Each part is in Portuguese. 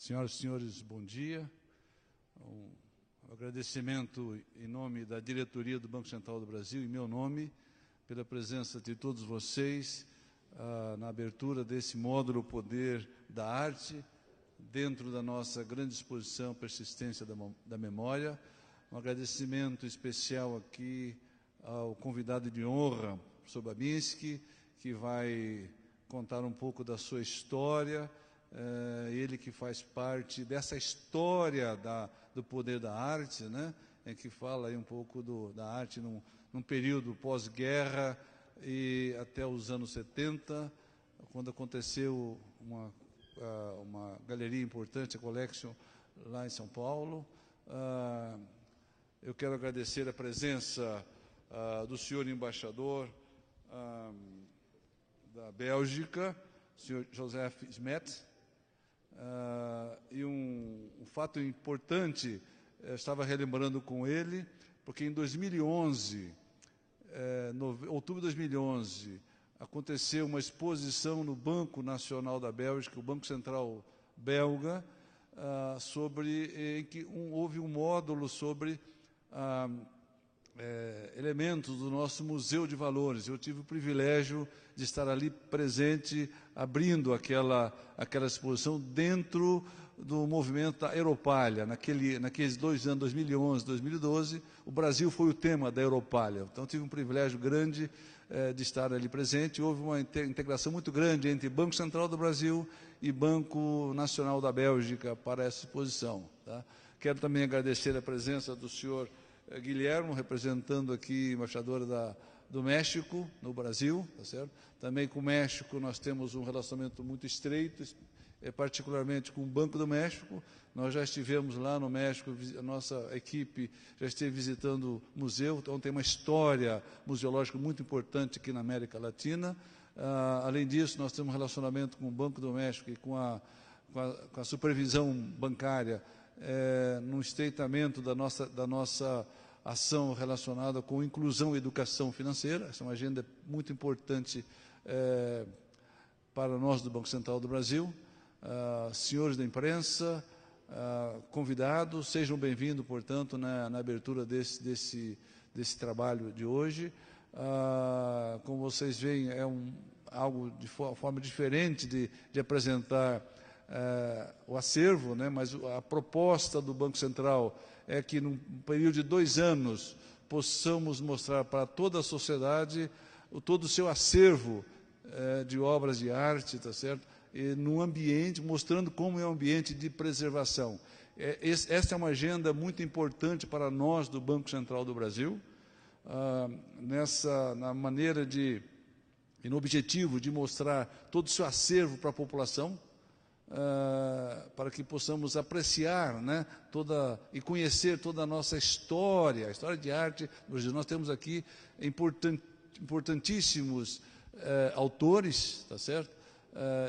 Senhoras e senhores, bom dia. Um agradecimento em nome da diretoria do Banco Central do Brasil, em meu nome, pela presença de todos vocês na abertura desse módulo Poder da Arte, dentro da nossa grande exposição Persistência da Memória. Um agradecimento especial aqui ao convidado de honra, professor Babinski, que vai contar um pouco da sua história, ele que faz parte dessa história do poder da arte, né? Que fala aí um pouco da arte num período pós-guerra e até os anos 70, quando aconteceu uma galeria importante, a Collection, lá em São Paulo. Eu quero agradecer a presença do senhor embaixador da Bélgica, o senhor Joseph Smet. E um fato importante, estava relembrando com ele, porque em 2011, outubro de 2011, aconteceu uma exposição no Banco Nacional da Bélgica, o Banco Central belga, em que houve um módulo sobre elementos do nosso Museu de Valores. Eu tive o privilégio de estar ali presente, abrindo aquela exposição dentro do movimento da Europalha. Naqueles 2 anos, 2011 e 2012, o Brasil foi o tema da Europalha. Então, tive um privilégio grande de estar ali presente. Houve uma integração muito grande entre Banco Central do Brasil e Banco Nacional da Bélgica para essa exposição. Tá? Quero também agradecer a presença do senhor Guilherme, representando aqui, embaixador do México, no Brasil, tá certo? Também com o México nós temos um relacionamento muito estreito, particularmente com o Banco do México. Nós já estivemos lá no México, a nossa equipe já esteve visitando o museu, então tem uma história museológica muito importante aqui na América Latina. Além disso, nós temos um relacionamento com o Banco do México e com a supervisão bancária, no estreitamento da nossa ação relacionada com inclusão e educação financeira. Essa é uma agenda muito importante para nós do Banco Central do Brasil. Senhores da imprensa, convidados, sejam bem-vindos, portanto, na abertura desse trabalho de hoje. Como vocês veem, é algo de forma diferente de apresentar o acervo, né? Mas a proposta do Banco Central é que, num período de 2 anos, possamos mostrar para toda a sociedade todo o seu acervo de obras de arte, tá certo? E num ambiente, mostrando como é um ambiente de preservação. Esta é uma agenda muito importante para nós do Banco Central do Brasil, na maneira e no objetivo de mostrar todo o seu acervo para a população, para que possamos apreciar, né, e conhecer toda a nossa história, a história de arte. Nós temos aqui importantíssimos autores, tá certo?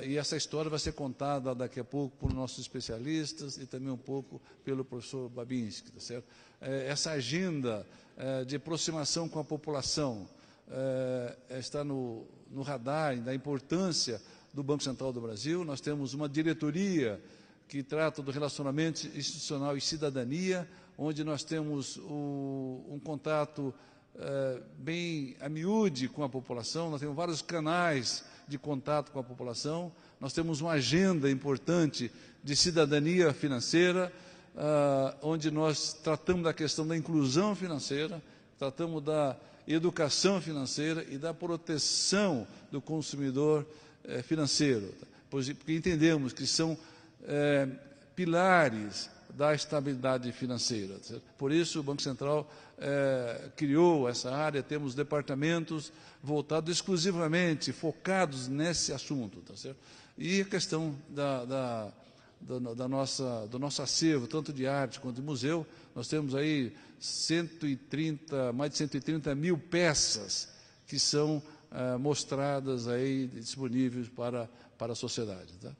E essa história vai ser contada daqui a pouco por nossos especialistas e também um pouco pelo professor Babinski, tá certo? Essa agenda de aproximação com a população está no radar da importância do Banco Central do Brasil. Nós temos uma diretoria que trata do relacionamento institucional e cidadania, onde nós temos um contato bem a miúde com a população. Nós temos vários canais de contato com a população. Nós temos uma agenda importante de cidadania financeira, onde nós tratamos da questão da inclusão financeira, tratamos da educação financeira e da proteção do consumidor financeiro, porque entendemos que são pilares da estabilidade financeira. Por isso, o Banco Central criou essa área. Temos departamentos voltados exclusivamente, focados nesse assunto, tá certo? E a questão do nosso acervo, tanto de arte quanto de museu. Nós temos aí mais de 130 mil peças que são mostradas aí, disponíveis para a sociedade. Tá?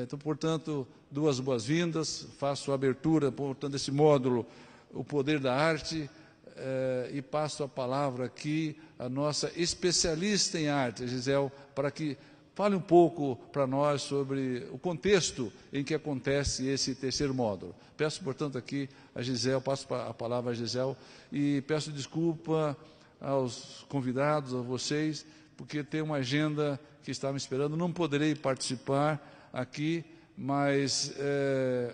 Então, portanto, 2 boas-vindas. Faço a abertura, portanto, desse módulo, o poder da arte, e passo a palavra aqui à nossa especialista em arte, a Gisele, para que fale um pouco para nós sobre o contexto em que acontece esse terceiro módulo. Peço, portanto, aqui a Gisele, passo a palavra a Gisele, e peço desculpa aos convidados, a vocês, porque tem uma agenda que está me esperando, não poderei participar aqui, mas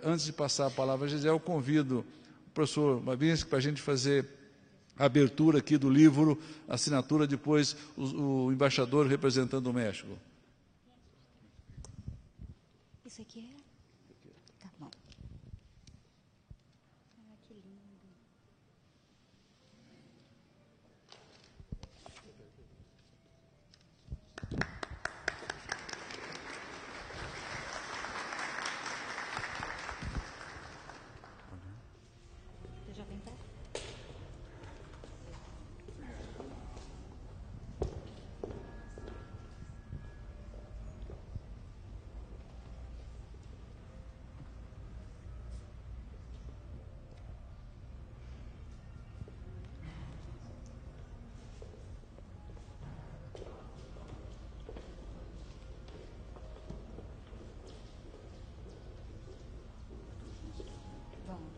antes de passar a palavra a Gisele, eu convido o professor Babinski para a gente fazer a abertura aqui do livro, assinatura, depois o embaixador representando o México. Isso aqui é? Tá bom. Ah, que lindo. Você já vem cá? Vamos.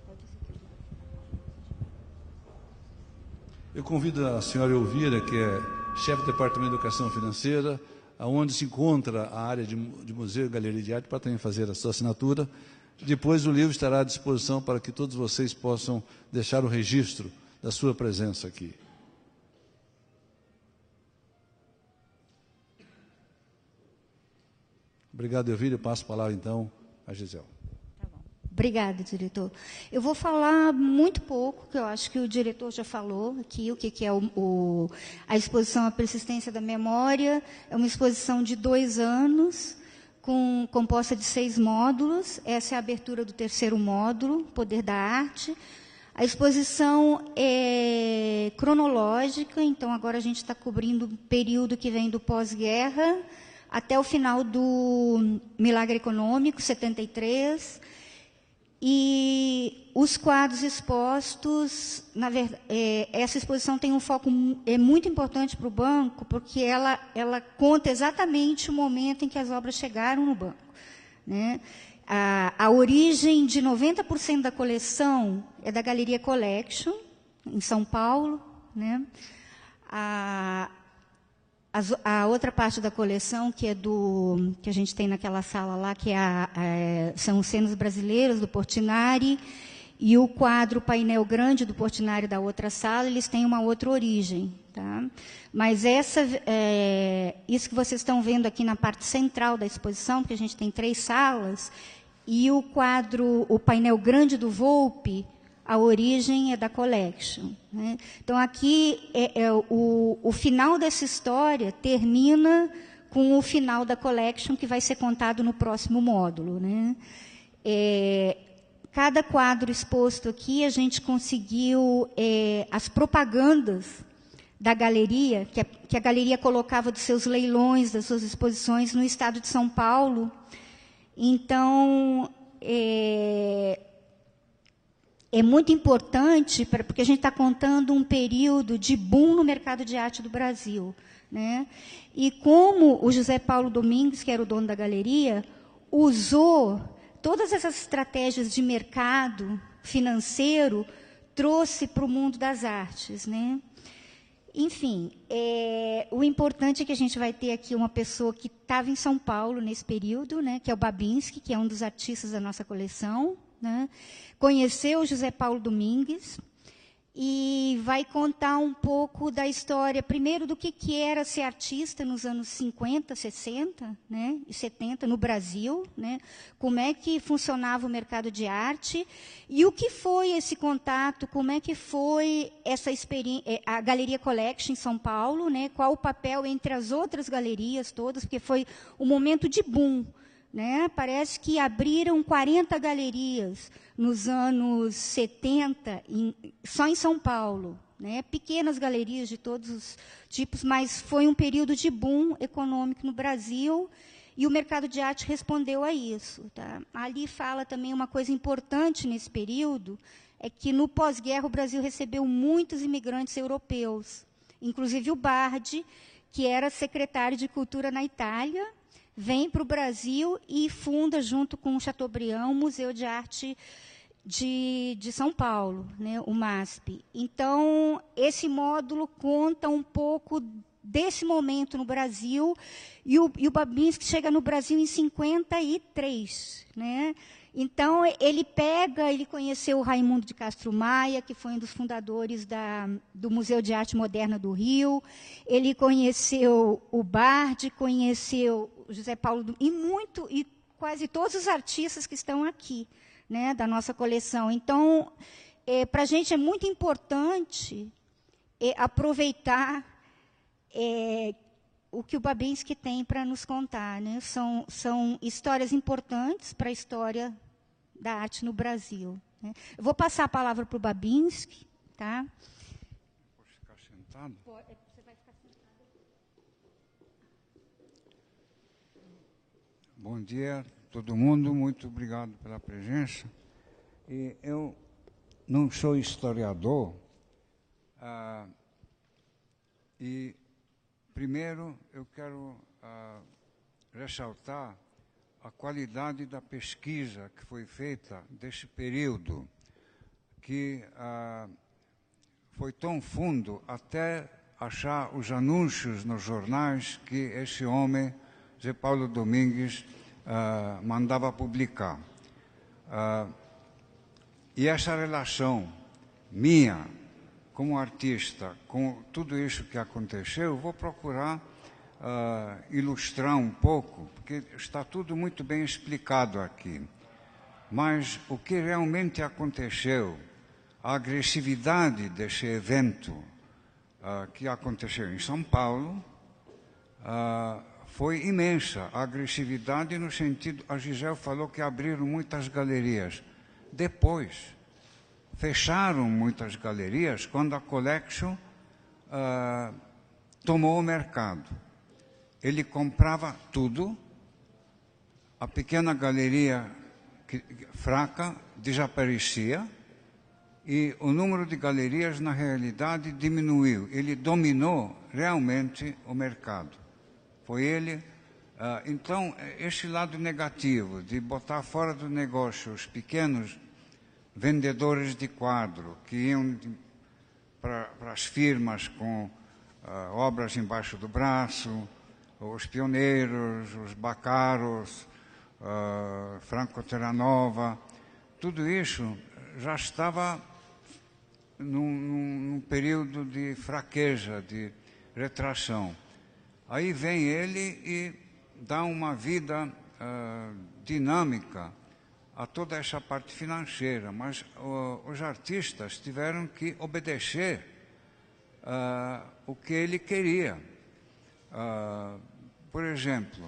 Pode ser que Eu convido a senhora Elvira, que é chefe do Departamento de Educação Financeira, aonde se encontra a área de museu e galeria de arte, para também fazer a sua assinatura. Depois o livro estará à disposição para que todos vocês possam deixar o registro da sua presença aqui. Obrigado, Elvira. Eu passo a palavra, então, a Gisele. Obrigada, diretor. Eu vou falar muito pouco, que eu acho que o diretor já falou aqui, o que é a exposição à persistência da memória. É uma exposição de 2 anos, composta de 6 módulos. Essa é a abertura do terceiro módulo, Poder da Arte. A exposição é cronológica, então agora a gente está cobrindo o período que vem do pós-guerra até o final do Milagre Econômico, 73. E os quadros expostos, na verdade, essa exposição tem um foco muito importante para o banco, porque ela conta exatamente o momento em que as obras chegaram no banco, né? A origem de 90% da coleção é da Galeria Collection, em São Paulo, né? A outra parte da coleção, que a gente tem naquela sala lá, que são os cenos brasileiros do Portinari, e o quadro painel grande do Portinari da outra sala, eles têm uma outra origem. Tá? Mas isso que vocês estão vendo aqui na parte central da exposição, porque a gente tem 3 salas, e o painel grande do Volpe, a origem é da Collection. Né? Então, aqui, o final dessa história termina com o final da Collection, que vai ser contado no próximo módulo. Né? Cada quadro exposto aqui, a gente conseguiu as propagandas da galeria, que a galeria colocava dos seus leilões, das suas exposições no estado de São Paulo. Então, é muito importante, porque a gente está contando um período de boom no mercado de arte do Brasil. Né? E como o José Paulo Domingues, que era o dono da galeria, usou todas essas estratégias de mercado financeiro, trouxe para o mundo das artes. Né? Enfim, o importante é que a gente vai ter aqui uma pessoa que estava em São Paulo nesse período, né, que é o Babinski, que é um dos artistas da nossa coleção. Né? Conheceu o José Paulo Domingues e vai contar um pouco da história, primeiro, do que era ser artista nos anos 50, 60, né, e 70 no Brasil, né, como é que funcionava o mercado de arte e o que foi esse contato, como é que foi essa experiência, a Galeria Collection em São Paulo, né, qual o papel entre as outras galerias todas, porque foi um momento de boom. Né? Parece que abriram 40 galerias nos anos 70, só em São Paulo. Né? Pequenas galerias de todos os tipos, mas foi um período de boom econômico no Brasil e o mercado de arte respondeu a isso. Tá? Ali fala também uma coisa importante nesse período, é que no pós-guerra o Brasil recebeu muitos imigrantes europeus, inclusive o Bardi, que era secretário de Cultura na Itália, vem para o Brasil e funda, junto com o Chateaubriand, o Museu de Arte de São Paulo, né, o MASP. Então, esse módulo conta um pouco desse momento no Brasil, e o Babinski chega no Brasil em 53, né? Então, ele conheceu o Raimundo de Castro Maia, que foi um dos fundadores do Museu de Arte Moderna do Rio, ele conheceu o Bardi, conheceu o José Paulo, e quase todos os artistas que estão aqui, né, da nossa coleção. Então, para a gente é muito importante aproveitar o que o Babinski tem para nos contar, né? São histórias importantes para a história da arte no Brasil, né? Eu vou passar a palavra para o Babinski, tá? Posso ficar sentado? Você vai ficar sentado. Bom dia, todo mundo. Muito obrigado pela presença. Eu não sou historiador, e primeiro eu quero ressaltar a qualidade da pesquisa que foi feita desse período, que foi tão fundo até achar os anúncios nos jornais que esse homem, Zé Paulo Domingues, mandava publicar. E essa relação minha, como artista, com tudo isso que aconteceu, eu vou procurar ilustrar um pouco, porque está tudo muito bem explicado aqui. Mas o que realmente aconteceu, a agressividade desse evento que aconteceu em São Paulo, foi imensa. A agressividade no sentido, a Gisele falou que abriram muitas galerias. Depois, fecharam muitas galerias quando a Collection tomou o mercado. Ele comprava tudo, a pequena galeria fraca desaparecia e o número de galerias, na realidade, diminuiu. Ele dominou realmente o mercado. Foi ele. Então, esse lado negativo de botar fora do negócio os pequenos vendedores de quadro que iam para as firmas com obras embaixo do braço, os pioneiros, os bacaros, Franco Terranova, tudo isso já estava num período de fraqueza, de retração. Aí vem ele e dá uma vida dinâmica a toda essa parte financeira, mas os artistas tiveram que obedecer o que ele queria. Por exemplo,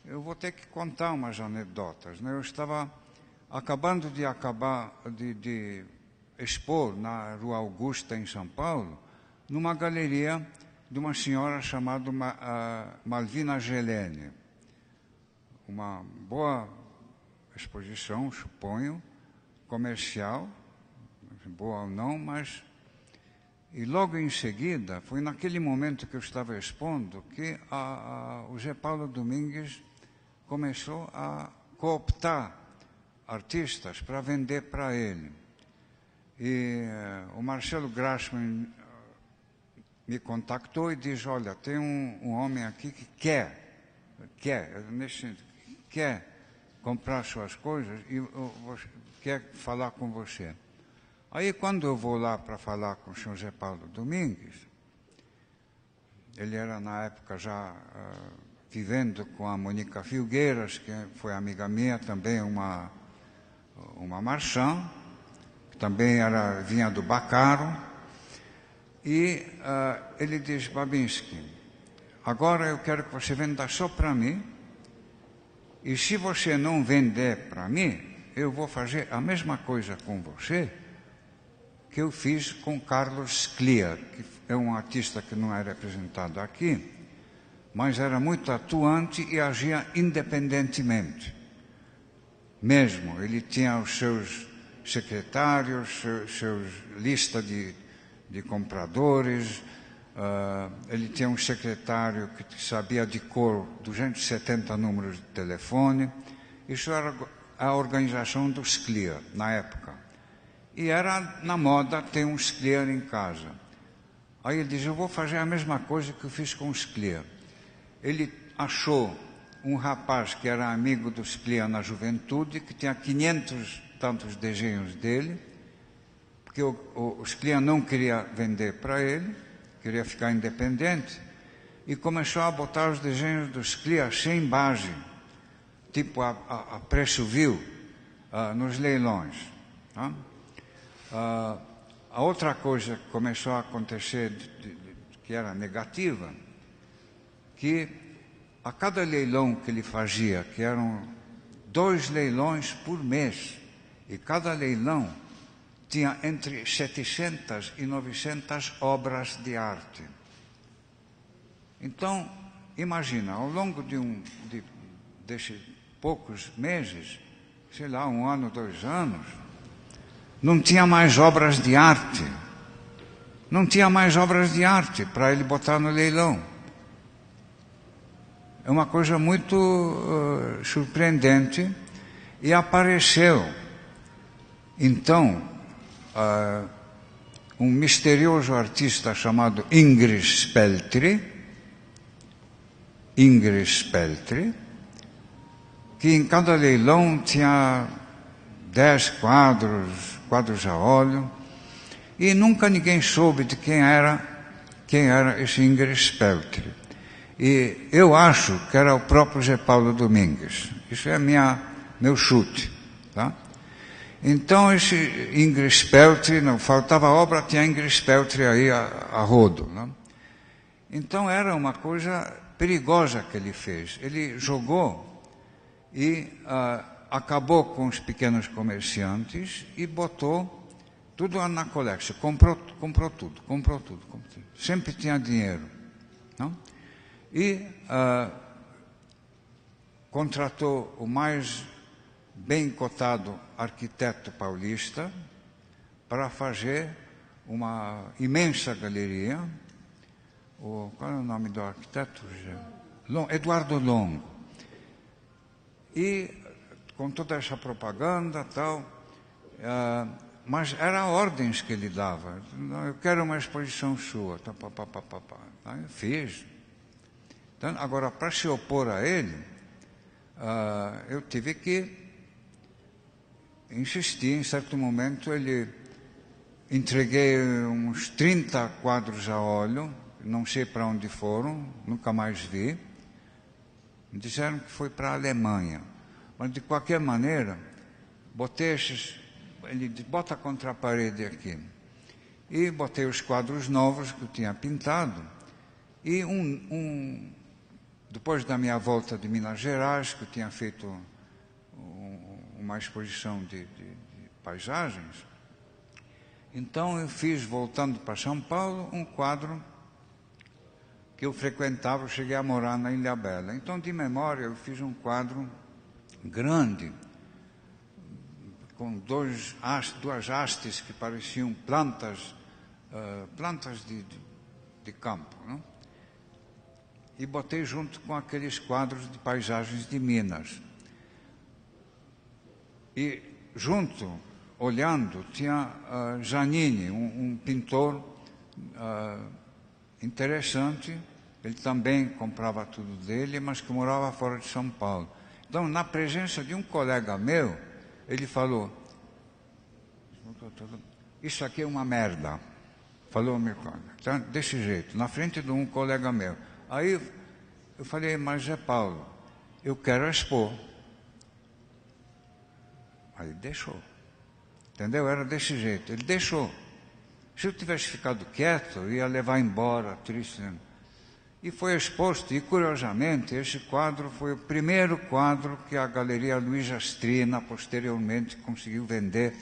eu vou ter que contar umas anedotas, né? Eu estava acabando de expor na Rua Augusta, em São Paulo, numa galeria de uma senhora chamada Malvina Gelene. Uma boa exposição, suponho, comercial, boa ou não, mas... E logo em seguida, foi naquele momento que eu estava expondo, que o Zé Paulo Domingues começou a cooptar artistas para vender para ele. E o Marcelo Grassman me contactou e disse, olha, tem um homem aqui que quer comprar suas coisas e quer falar com você. Aí, quando eu vou lá para falar com o senhor Zé Paulo Domingues, ele era, na época, já vivendo com a Mônica Filgueiras, que foi amiga minha, também uma marchand, que também vinha do Bacaro, e ele diz, Babinski, agora eu quero que você venda só para mim, e se você não vender para mim, eu vou fazer a mesma coisa com você que eu fiz com Carlos Clear, que é um artista que não é representado aqui, mas era muito atuante e agia independentemente. Mesmo, ele tinha os seus secretários, seus lista de compradores, Ele tinha um secretário que sabia de cor 270 números de telefone. Isso era a organização do Scliar, na época. E era na moda ter um Scliar em casa. Aí ele diz, eu vou fazer a mesma coisa que eu fiz com o Scliar. Ele achou um rapaz que era amigo do Scliar na juventude, que tinha 500 tantos desenhos dele, porque o Scliar não queria vender para ele, queria ficar independente, e começou a botar os desenhos do Scliar sem base, tipo a preço vil, nos leilões. Tá? A outra coisa que começou a acontecer, que era negativa, que a cada leilão que ele fazia, que eram 2 leilões por mês, e cada leilão tinha entre 700 e 900 obras de arte. Então, imagina, ao longo desses poucos meses, sei lá, 1 ano, 2 anos, não tinha mais obras de arte. Não tinha mais obras de arte para ele botar no leilão. É uma coisa muito surpreendente. E apareceu, então, um misterioso artista chamado Ingrid Speltry, que em cada leilão tinha 10 quadros a óleo, e nunca ninguém soube de quem era esse Ingrid Speltry. E eu acho que era o próprio Zé Paulo Domingues. Isso é meu chute. Tá? Então, esse Ingrid Speltry, não faltava obra, tinha Ingrid Speltry aí a rodo. Né? Então, era uma coisa perigosa que ele fez. Ele jogou e acabou com os pequenos comerciantes e botou tudo na collection. Comprou tudo. Sempre tinha dinheiro. Não? E contratou o mais bem cotado arquiteto paulista para fazer uma imensa galeria. Qual é o nome do arquiteto? Eduardo Longo. E com toda essa propaganda e tal, mas eram ordens que ele dava. Eu quero uma exposição sua. Eu fiz. Então, agora, para se opor a ele, eu tive que insistir. Em certo momento, entreguei uns 30 quadros a óleo, não sei para onde foram, nunca mais vi. Me disseram que foi para a Alemanha. Mas, de qualquer maneira, ele disse, bota contra a parede aqui. E botei os quadros novos que eu tinha pintado. E depois da minha volta de Minas Gerais, que eu tinha feito uma exposição de paisagens, então eu fiz, voltando para São Paulo, um quadro que eu frequentava, eu cheguei a morar na Ilhabela. Então, de memória, eu fiz um quadro grande, com duas hastes que pareciam plantas de campo, não? E botei junto com aqueles quadros de paisagens de Minas. E junto, olhando, tinha Giannini, um pintor interessante. Ele também comprava tudo dele, mas que morava fora de São Paulo. Então, na presença de um colega meu, ele falou, isso aqui é uma merda. Falou meu colega. Então, desse jeito, na frente de um colega meu. Aí eu falei, mas Zé Paulo, eu quero expor. Aí ele deixou. Entendeu? Era desse jeito. Ele deixou. Se eu tivesse ficado quieto, eu ia levar embora, triste. E foi exposto. E, curiosamente, esse quadro foi o primeiro quadro que a Galeria Luiz Astrina, posteriormente, conseguiu vender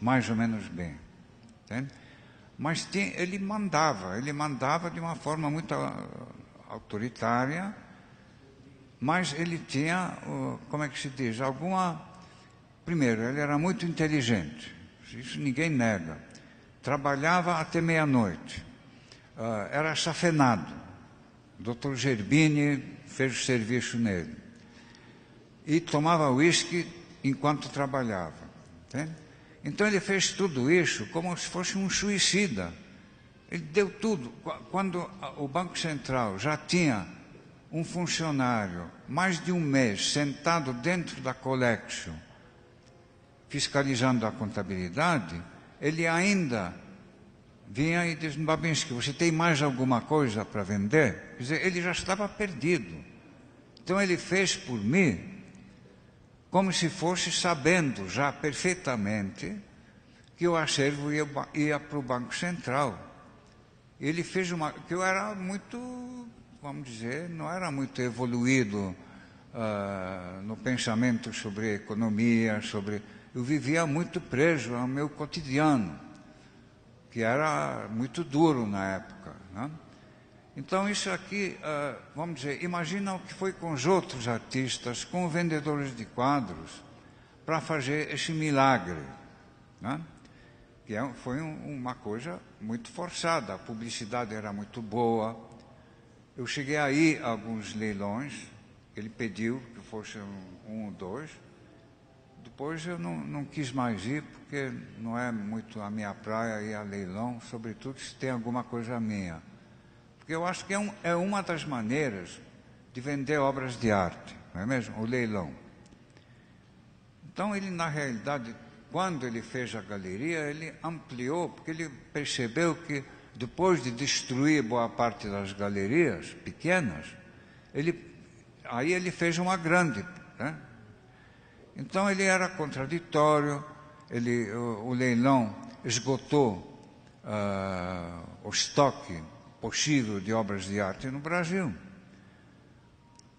mais ou menos bem. Entende? Mas ele mandava de uma forma muito autoritária, mas ele tinha, como é que se diz, primeiro, ele era muito inteligente, isso ninguém nega, trabalhava até meia-noite, era safenado. O Dr. Gerbini fez o serviço nele. E tomava uísque enquanto trabalhava. Entende? Então ele fez tudo isso como se fosse um suicida. Ele deu tudo. Quando o Banco Central já tinha um funcionário, mais de um mês, sentado dentro da Collection, fiscalizando a contabilidade, ele ainda vinha e dizia: Babinski, você tem mais alguma coisa para vender? Quer dizer, ele já estava perdido. Então ele fez por mim como se fosse sabendo já perfeitamente que o acervo ia para o Banco Central. Ele fez que eu era muito, vamos dizer, não era muito evoluído no pensamento sobre economia, eu vivia muito preso ao meu cotidiano, que era muito duro na época, né? Então isso aqui, vamos dizer, imagina o que foi com os outros artistas, com vendedores de quadros, para fazer esse milagre, né? Que foi uma coisa muito forçada, a publicidade era muito boa. Eu cheguei aí a alguns leilões, ele pediu que fosse um ou dois, depois eu não quis mais ir, porque não é muito a minha praia ir a leilão, sobretudo se tem alguma coisa minha. Porque eu acho que é uma das maneiras de vender obras de arte, não é mesmo? O leilão. Então ele, na realidade, quando ele fez a galeria, ele ampliou, porque ele percebeu que depois de destruir boa parte das galerias pequenas, aí ele fez uma grande, né? Então ele era contraditório, o leilão esgotou o estoque possível de obras de arte no Brasil.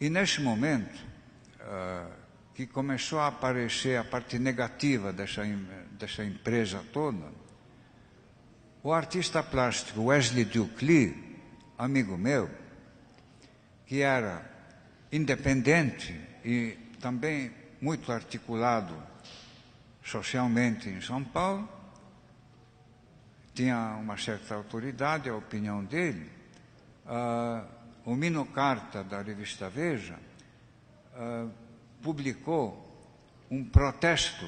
E nesse momento que começou a aparecer a parte negativa dessa empresa toda, o artista plástico Wesley Ducli, amigo meu, que era independente e também muito articulado socialmente em São Paulo, tinha uma certa autoridade, a opinião dele. O Mino Carta, da revista Veja, publicou um protesto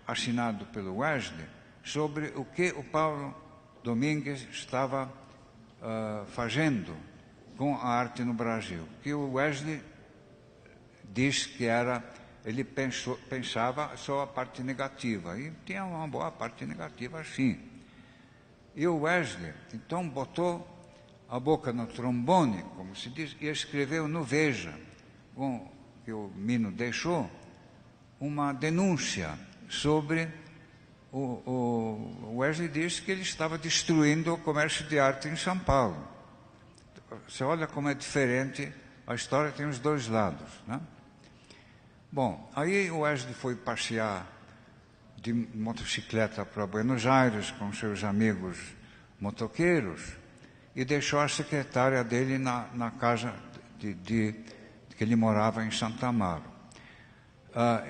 assinado pelo Wesley sobre o que o Paulo Domingues estava fazendo com a arte no Brasil. Que o Wesley disse que ele pensava só a parte negativa, e tinha uma boa parte negativa, sim. E o Wesley, então, botou a boca no trombone, como se diz, e escreveu no Veja, que o Mino deixou, uma denúncia sobre o Wesley disse que ele estava destruindo o comércio de arte em São Paulo. Você olha como é diferente, a história tem os dois lados, né? Bom, aí o Wesley foi passear de motocicleta para Buenos Aires com seus amigos motoqueiros e deixou a secretária dele na casa que ele morava em Santa Amaro.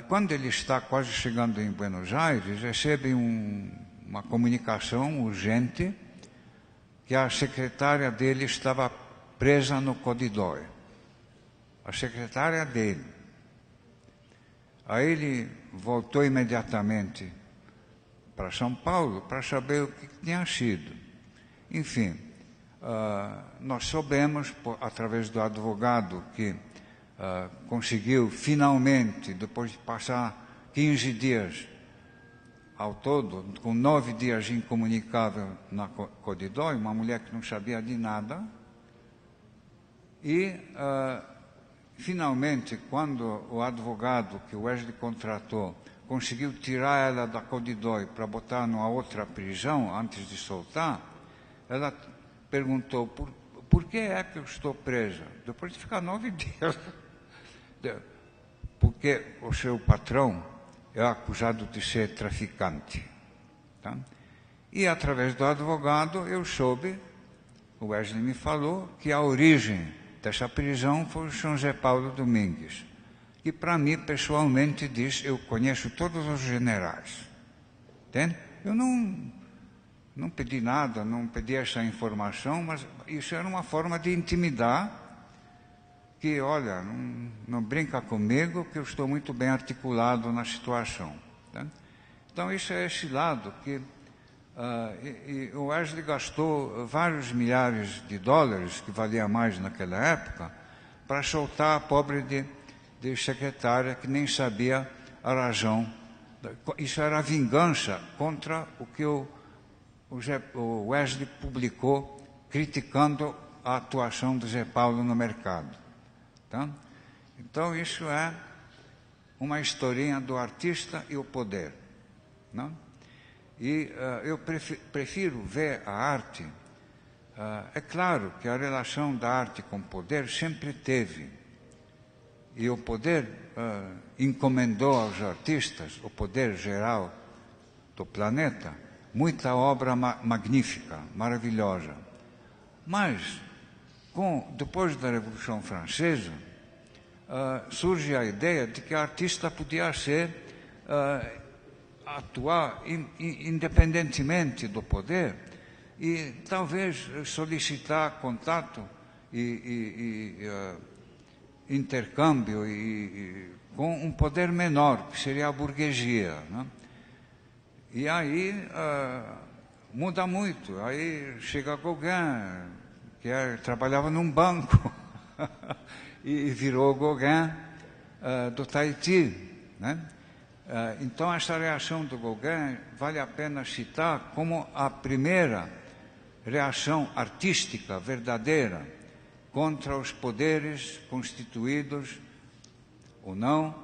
Quando ele está quase chegando em Buenos Aires, recebe uma comunicação urgente que a secretária dele estava presa no Codidói. A secretária dele. Aí ele voltou imediatamente para São Paulo para saber o que tinha sido. Enfim, nós soubemos, através do advogado, que conseguiu finalmente, depois de passar 15 dias ao todo, com 9 dias incomunicável na Codidói, uma mulher que não sabia de nada, e finalmente, quando o advogado que o Wesley contratou conseguiu tirar ela da Codidói para botar numa outra prisão antes de soltar, ela perguntou: por que é que eu estou presa? Depois de ficar 9 dias. Porque o seu patrão é acusado de ser traficante. Tá? E através do advogado eu soube, o Wesley me falou, que a origem dessa prisão foi o São José Paulo Domingues, que para mim pessoalmente diz: eu conheço todos os generais. Entende? Eu não pedi nada, não pedi essa informação, mas isso era uma forma de intimidar, que, olha, não brinca comigo, que eu estou muito bem articulado na situação. Né? Então, isso é esse lado que o Wesley gastou vários milhares de dólares, que valia mais naquela época, para soltar a pobre de secretária que nem sabia a razão. Isso era vingança contra o que o Wesley publicou, criticando a atuação do Zé Paulo no mercado. Tá? Então, isso é uma historinha do artista e o poder. Não? E eu prefiro ver a arte. É claro que a relação da arte com o poder sempre teve. E o poder encomendou aos artistas, o poder geral do planeta, muita obra magnífica, maravilhosa. Mas, depois da Revolução Francesa, surge a ideia de que o artista podia atuar independentemente do poder e talvez solicitar contato e intercâmbio com um poder menor, que seria a burguesia. Né? E aí muda muito. Aí chega Gauguin, que trabalhava num banco, e virou Gauguin do Tahiti. Né? Então, essa reação do Gauguin vale a pena citar como a primeira reação artística verdadeira contra os poderes constituídos ou não,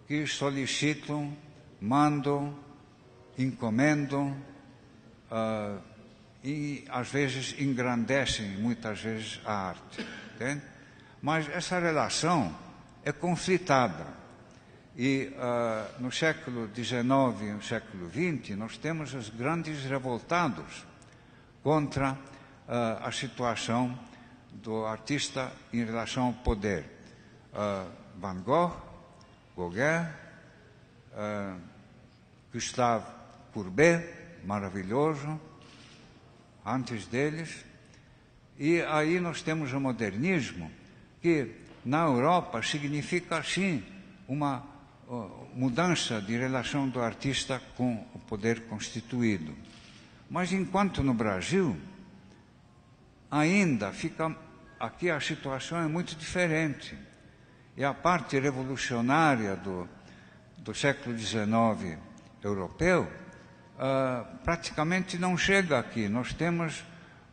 que solicitam, mandam, encomendam e às vezes engrandecem muitas vezes a arte. Entende? Mas essa relação é conflitada. E no século XIX e no século XX nós temos os grandes revoltados contra a situação do artista em relação ao poder. Van Gogh, Gauguin, Gustave Courbet, maravilhoso, antes deles. E aí nós temos o modernismo, que na Europa significa, assim, uma mudança de relação do artista com o poder constituído. Mas enquanto no Brasil, ainda fica, aqui a situação é muito diferente. E a parte revolucionária do século XIX europeu praticamente não chega aqui. Nós temos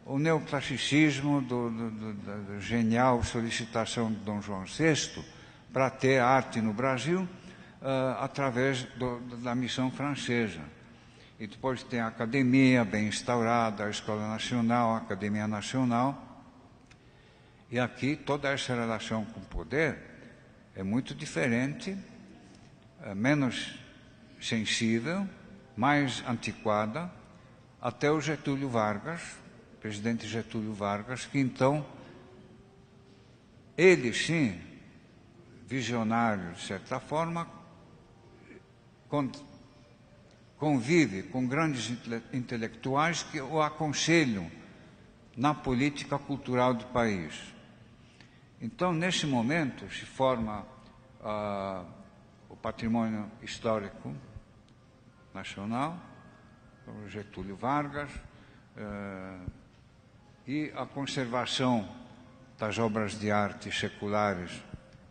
o neoclassicismo da genial solicitação de Dom João VI para ter arte no Brasil através da missão francesa. E depois tem a academia bem instaurada, a Escola Nacional, a Academia Nacional. E aqui toda essa relação com o poder é muito diferente, menos sensível, mais antiquada, até o Getúlio Vargas, presidente Getúlio Vargas, que então, ele sim, visionário de certa forma, convive com grandes intelectuais que o aconselham na política cultural do país. Então, nesse momento, se forma o patrimônio histórico nacional, o Getúlio Vargas, e a conservação das obras de arte seculares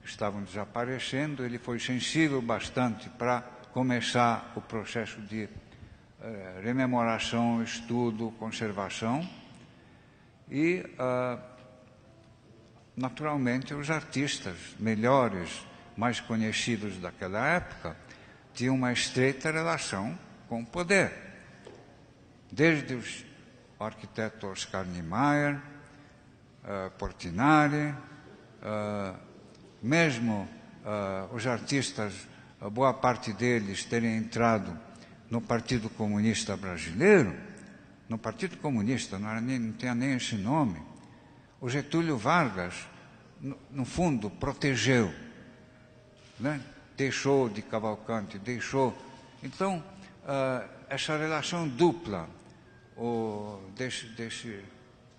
que estavam desaparecendo. Ele foi sensível bastante para começar o processo de rememoração, estudo, conservação. E, naturalmente, os artistas melhores, mais conhecidos daquela época, tinham uma estreita relação com o poder. Desde o arquiteto Oscar Niemeyer, Portinari, mesmo os artistas, a boa parte deles terem entrado no Partido Comunista Brasileiro, no Partido Comunista, não tinha nem esse nome, o Getúlio Vargas, no fundo, protegeu, né? Deixou de Cavalcante, deixou. Então, essa relação dupla, desse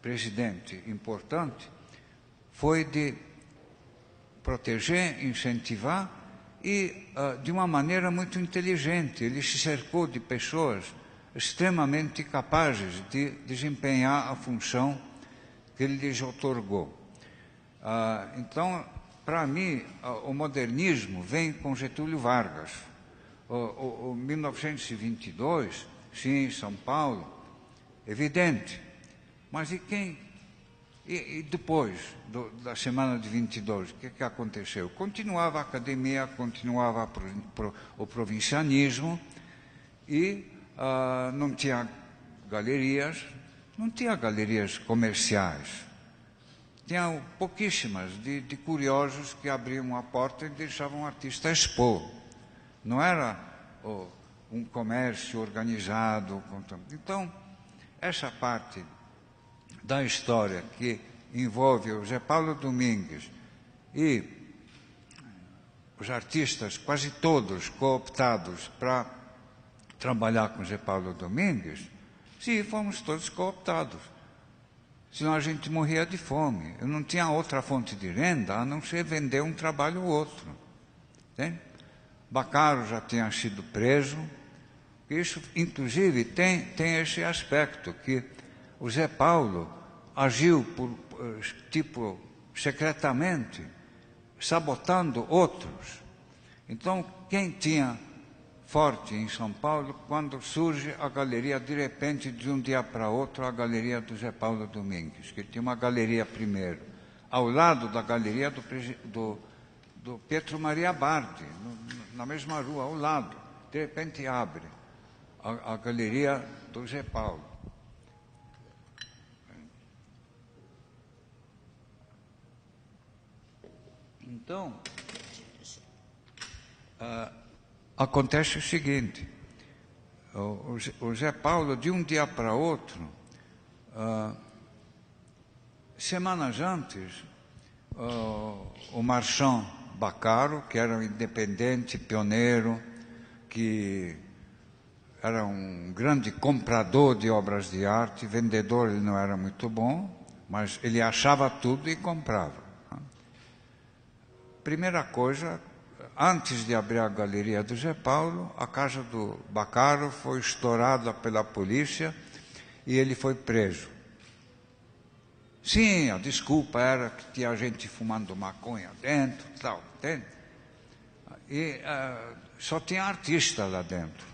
presidente importante foi de proteger, incentivar e, de uma maneira muito inteligente, ele se cercou de pessoas extremamente capazes de desempenhar a função que ele lhes otorgou. Então, para mim, o modernismo vem com Getúlio Vargas. O 1922, sim, em São Paulo, evidente. Mas e quem? E depois da semana de 22, o que aconteceu? Continuava a academia, continuava o provincianismo e não tinha galerias comerciais. Tinha pouquíssimas de curiosos que abriam a porta e deixavam o artista expor. Não era um comércio organizado. Então, essa parte da história que envolve o José Paulo Domingues e os artistas, quase todos cooptados para trabalhar com José Paulo Domingues, sim, fomos todos cooptados. Senão a gente morria de fome. Eu não tinha outra fonte de renda a não ser vender um trabalho ou outro. Entende? Bacaro já tinha sido preso. Isso, inclusive, tem esse aspecto, que o Zé Paulo agiu secretamente, sabotando outros. Então, quem tinha forte em São Paulo, quando surge a galeria, de repente, de um dia para outro, a galeria do Zé Paulo Domingues, que tinha uma galeria primeiro, ao lado da galeria do Pietro Maria Bardi, na mesma rua, ao lado. De repente abre a galeria do Zé Paulo. Então, acontece o seguinte, o Zé Paulo, de um dia para outro, semanas antes, o Marchand Bacaro, que era um independente, pioneiro, que era um grande comprador de obras de arte, vendedor ele não era muito bom, mas ele achava tudo e comprava. Primeira coisa, antes de abrir a galeria do Zé Paulo, a casa do Bacaro foi estourada pela polícia e ele foi preso. Sim, a desculpa era que tinha gente fumando maconha dentro, tal, entende? E só tinha artista lá dentro.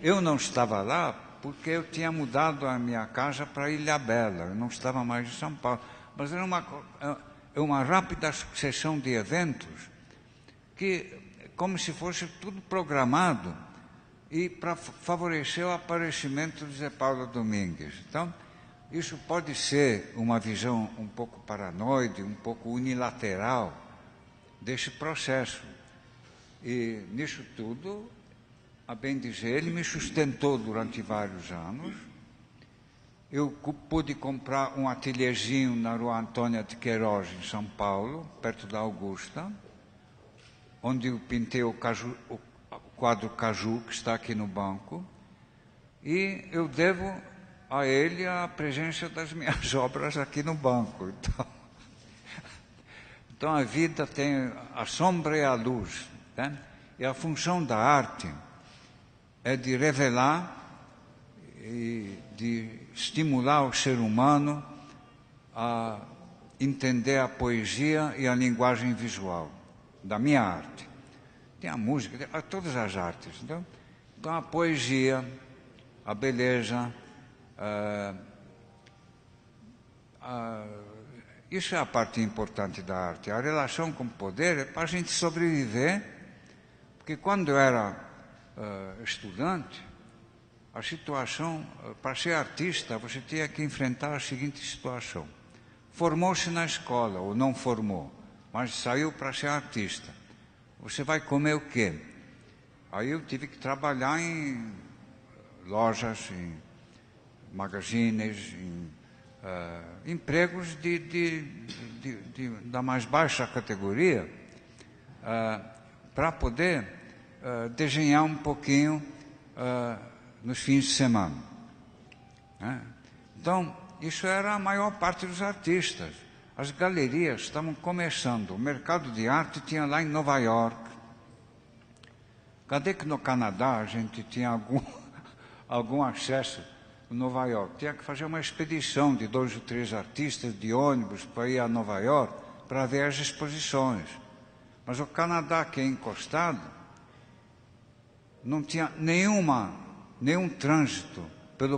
Eu não estava lá porque eu tinha mudado a minha casa para Ilhabela, eu não estava mais em São Paulo. Mas era uma rápida sucessão de eventos que, como se fosse tudo programado e para favorecer o aparecimento de Zé Paulo Domingues. Então, isso pode ser uma visão um pouco paranoide, um pouco unilateral desse processo. E nisso tudo, a bem dizer, ele me sustentou durante vários anos. Eu pude comprar um atelierzinho na Rua Antônia de Queiroz, em São Paulo, perto da Augusta, onde eu pintei o quadro Caju, que está aqui no banco, e eu devo a ele a presença das minhas obras aqui no banco. Então a vida tem a sombra e a luz, né? E a função da arte é de revelar e de estimular o ser humano a entender a poesia e a linguagem visual da minha arte. Tem a música, tem todas as artes. Então a poesia, a beleza, isso é a parte importante da arte. A relação com o poder é para a gente sobreviver, porque quando eu era estudante, a situação, para ser artista, você tinha que enfrentar a seguinte situação. Formou-se na escola, ou não formou, mas saiu para ser artista. Você vai comer o quê? Aí eu tive que trabalhar em lojas, em magazines, em empregos da mais baixa categoria, para poder desenhar um pouquinho nos fins de semana. Né? Então, isso era a maior parte dos artistas. As galerias estavam começando. O mercado de arte tinha lá em Nova York. Cadê que no Canadá a gente tinha algum acesso a Nova York? Tinha que fazer uma expedição de 2 ou 3 artistas de ônibus para ir a Nova York para ver as exposições. Mas o Canadá, que é encostado, não tinha nenhum trânsito pelo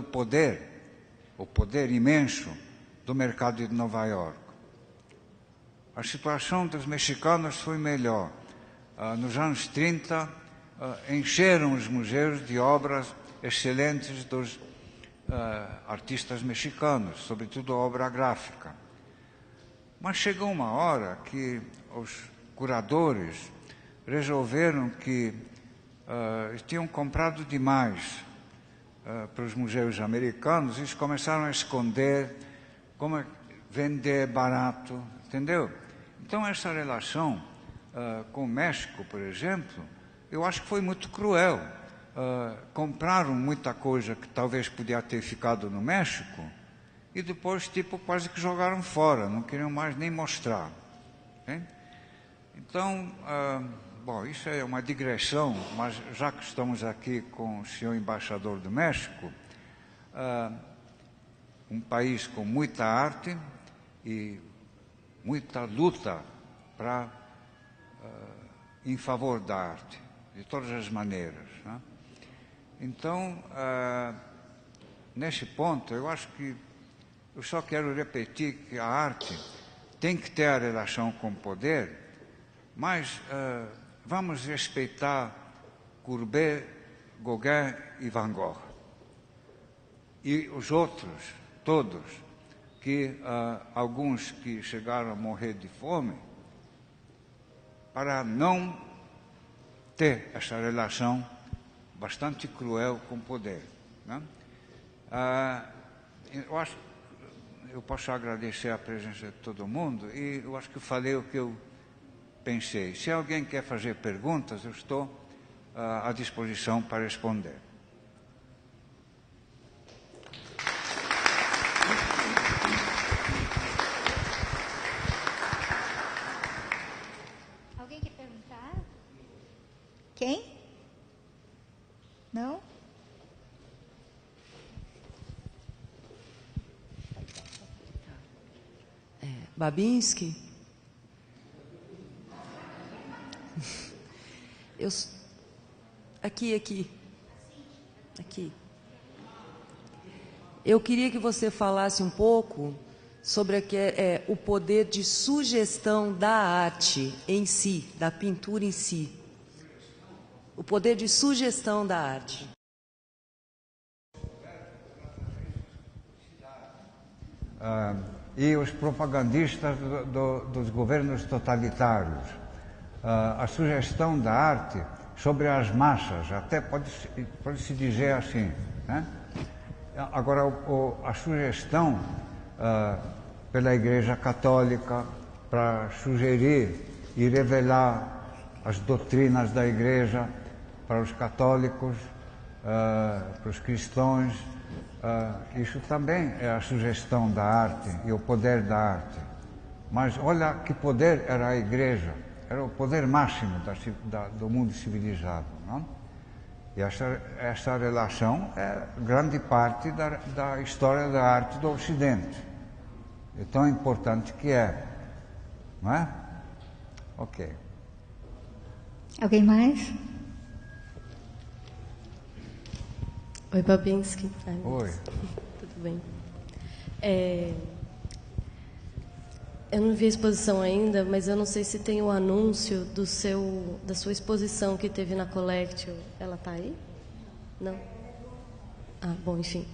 o poder imenso do mercado de Nova York. A situação dos mexicanos foi melhor. Nos anos 30, encheram os museus de obras excelentes dos artistas mexicanos, sobretudo a obra gráfica. Mas chegou uma hora que os curadores resolveram que tinham comprado demais para os museus americanos, e eles começaram a esconder, como vender barato, entendeu? Então essa relação com o México, por exemplo, eu acho que foi muito cruel. Compraram muita coisa que talvez podia ter ficado no México e depois quase que jogaram fora, não queriam mais nem mostrar. Hein? Então, bom, isso é uma digressão, mas já que estamos aqui com o senhor embaixador do México, um país com muita arte e muita luta em favor da arte, de todas as maneiras. Né? Então, nesse ponto, eu acho que eu só quero repetir que a arte tem que ter a relação com o poder, mas vamos respeitar Courbet, Gauguin e Van Gogh. E os outros, todos, alguns que chegaram a morrer de fome, para não ter essa relação bastante cruel com o poder. Né? Eu acho que eu posso agradecer a presença de todo mundo e eu acho que eu falei o que eu pensei. Se alguém quer fazer perguntas, eu estou à disposição para responder. Alguém quer perguntar? Quem? Não? Babinski? Aqui. Eu queria que você falasse um pouco sobre o poder de sugestão da arte em si, da pintura em si. O poder de sugestão da arte. E os propagandistas dos governos totalitários. A sugestão da arte sobre as massas, até pode-se dizer assim. Né? Agora, a sugestão pela Igreja Católica para sugerir e revelar as doutrinas da Igreja para os católicos, para os cristãos, isso também é a sugestão da arte e o poder da arte. Mas olha que poder era a Igreja, era o poder máximo do mundo civilizado. Não? E essa relação é grande parte da história da arte do Ocidente. É tão importante que é. Não é? Ok. Alguém mais? Oi, Babinski. Oi. Tudo bem. Eu não vi a exposição ainda, mas eu não sei se tem o anúncio da sua exposição que teve na Collectio. Ela está aí? Não? Ah, bom, enfim.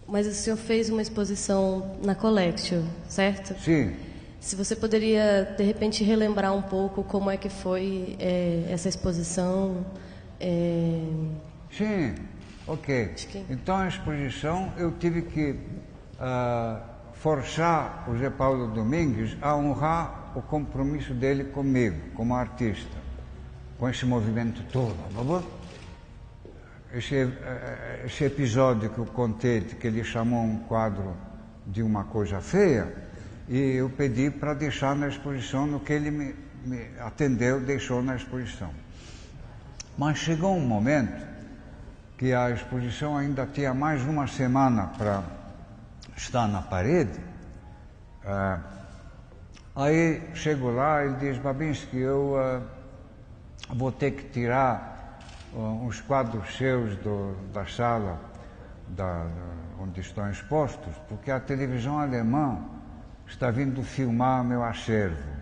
Mas o senhor fez uma exposição na Collectio, certo? Sim. Se você poderia, de repente, relembrar um pouco como é que foi essa exposição. Sim. Ok. Então, a exposição, eu tive que forçar o Zé Paulo Domingues a honrar o compromisso dele comigo, como artista, com esse movimento todo. esse episódio que eu contei, que ele chamou um quadro de uma coisa feia, e eu pedi para deixar na exposição, no que ele me atendeu, deixou na exposição. Mas chegou um momento que a exposição ainda tinha mais uma semana para estar na parede. Aí chego lá e ele diz: Babinski, eu vou ter que tirar uns quadros seus da sala onde estão expostos, porque a televisão alemã está vindo filmar meu acervo.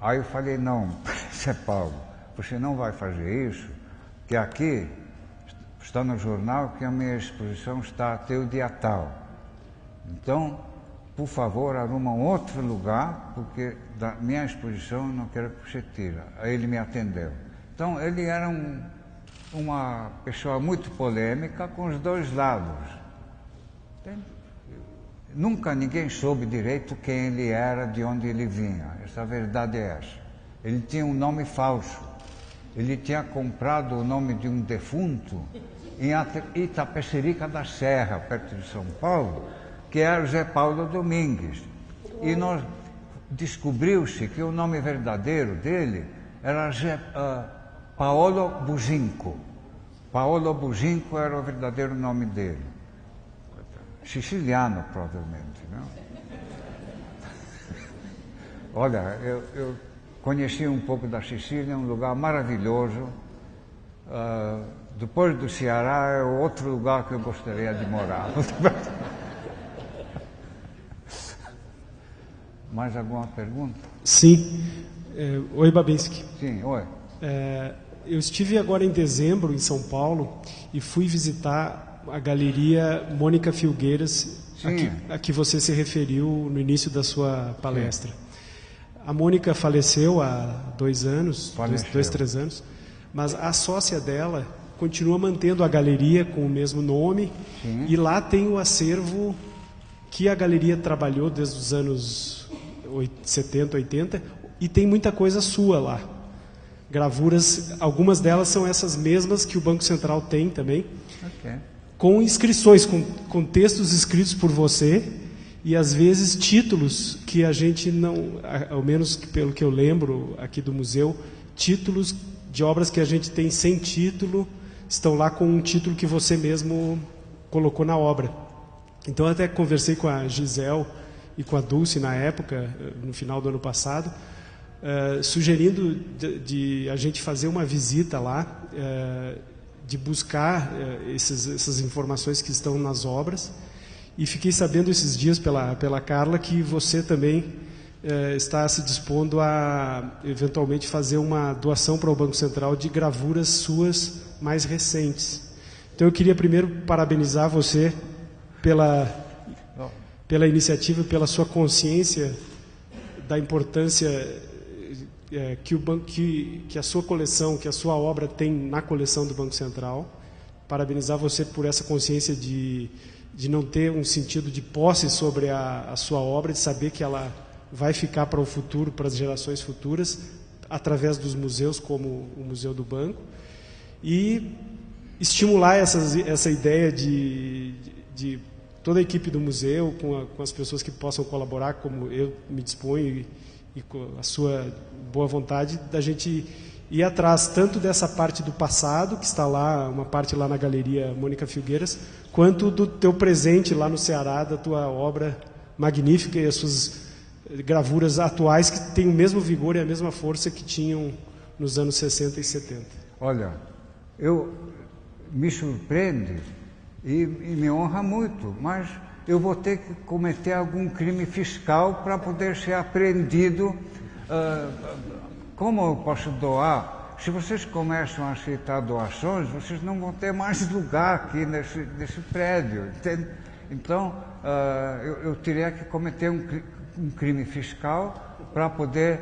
Aí eu falei: não, Zé Paulo, você não vai fazer isso, que aqui está no jornal que a minha exposição está até o dia tal. Então, por favor, arruma um outro lugar, porque da minha exposição eu não quero que você tire. Aí ele me atendeu. Então, ele era uma pessoa muito polêmica com os dois lados. Nunca ninguém soube direito quem ele era, de onde ele vinha. Essa verdade é essa. Ele tinha um nome falso. Ele tinha comprado o nome de um defunto em Itapecerica da Serra, perto de São Paulo, que era Zé Paulo Domingues. E descobriu-se que o nome verdadeiro dele era Paolo Buzinco. Paolo Buzinco era o verdadeiro nome dele. Siciliano, provavelmente, não? Olha, eu conheci um pouco da Sicília, um lugar maravilhoso. Depois do Ceará, é outro lugar que eu gostaria de morar. Mais alguma pergunta? Sim. Oi, Babinski. Sim, oi. Eu estive agora em dezembro em São Paulo e fui visitar a Galeria Mônica Filgueiras, a que você se referiu no início da sua palestra. Sim. A Mônica faleceu há 2 anos, 2, 3 anos, mas a sócia dela continua mantendo a galeria com o mesmo nome. Sim. E lá tem o acervo que a galeria trabalhou desde os anos 70, 80, e tem muita coisa sua lá. Gravuras, algumas delas são essas mesmas que o Banco Central tem também, com inscrições, com textos escritos por você, e às vezes títulos que a gente não, ao menos pelo que eu lembro aqui do museu, títulos de obras que a gente tem sem título, estão lá com um título que você mesmo colocou na obra. Então eu até conversei com a Gisele e com a Dulce na época, no final do ano passado, sugerindo de a gente fazer uma visita lá, de buscar essas informações que estão nas obras. E fiquei sabendo esses dias pela Carla que você também está se dispondo a eventualmente fazer uma doação para o Banco Central de gravuras suas mais recentes. Então eu queria primeiro parabenizar você pela iniciativa, pela sua consciência da importância que a sua coleção, que a sua obra tem na coleção do Banco Central. Parabenizar você por essa consciência de não ter um sentido de posse sobre a sua obra, de saber que ela vai ficar para o futuro, para as gerações futuras, através dos museus, como o Museu do Banco, e estimular essa ideia de toda a equipe do museu, com as pessoas que possam colaborar, como eu me disponho, e com a sua boa vontade, da gente ir atrás tanto dessa parte do passado, que está lá, uma parte lá na Galeria Mônica Filgueiras, quanto do teu presente lá no Ceará, da tua obra magnífica e as suas gravuras atuais, que têm o mesmo vigor e a mesma força que tinham nos anos 60 e 70. Olha, me surpreende e me honra muito, mas eu vou ter que cometer algum crime fiscal para poder ser apreendido. Como eu posso doar? Se vocês começam a aceitar doações, vocês não vão ter mais lugar aqui nesse prédio, entende? Então, eu teria que cometer um crime fiscal para poder,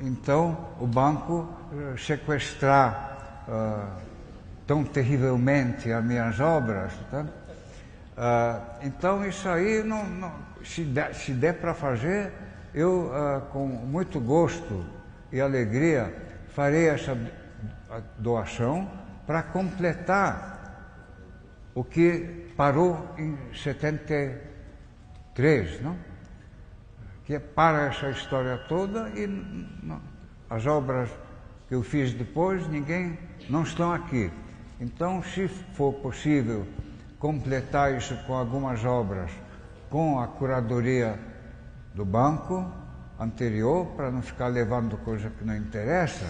então, o banco sequestrar tão terrivelmente as minhas obras. Tá? Então, isso aí, se der para fazer, eu, com muito gosto e alegria, farei essa a doação para completar o que parou em 73, não? Que para essa história toda e as obras que eu fiz depois, não estão aqui. Então, se for possível completar isso com algumas obras, com a curadoria do banco anterior, para não ficar levando coisa que não interessa,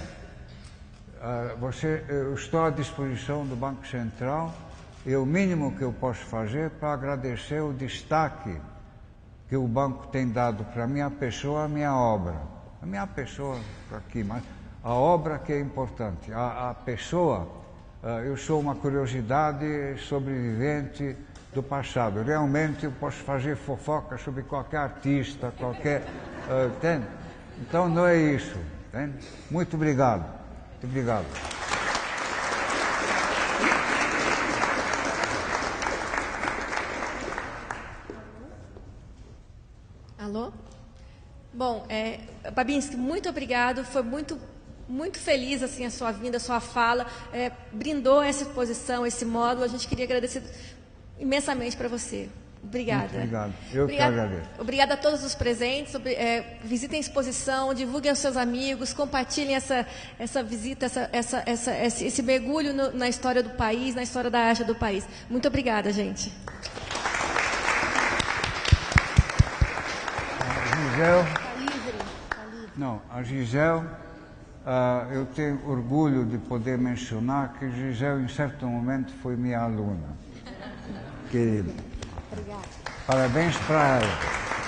eu estou à disposição do Banco Central e o mínimo que eu posso fazer para agradecer o destaque que o banco tem dado para a minha pessoa, a minha obra. A minha pessoa aqui, mas a obra que é importante. A pessoa, eu sou uma curiosidade sobrevivente do passado. Realmente eu posso fazer fofoca sobre qualquer artista, entende? Então não é isso, entende? Muito obrigado. Muito obrigado. Alô? Bom, Babinski, muito obrigado. Foi muito feliz assim a sua vinda, a sua fala. Brindou essa exposição, esse módulo. A gente queria agradecer imensamente para você. Obrigada. Muito obrigado. Eu que agradeço. Obrigada a todos os presentes. Visitem a exposição, divulguem aos seus amigos, compartilhem essa visita, esse mergulho na história do país, na história da arte do país. Muito obrigada, gente. A Gisele, eu tenho orgulho de poder mencionar que Gisele, em certo momento, foi minha aluna. Querida. Obrigada. Parabéns para ela.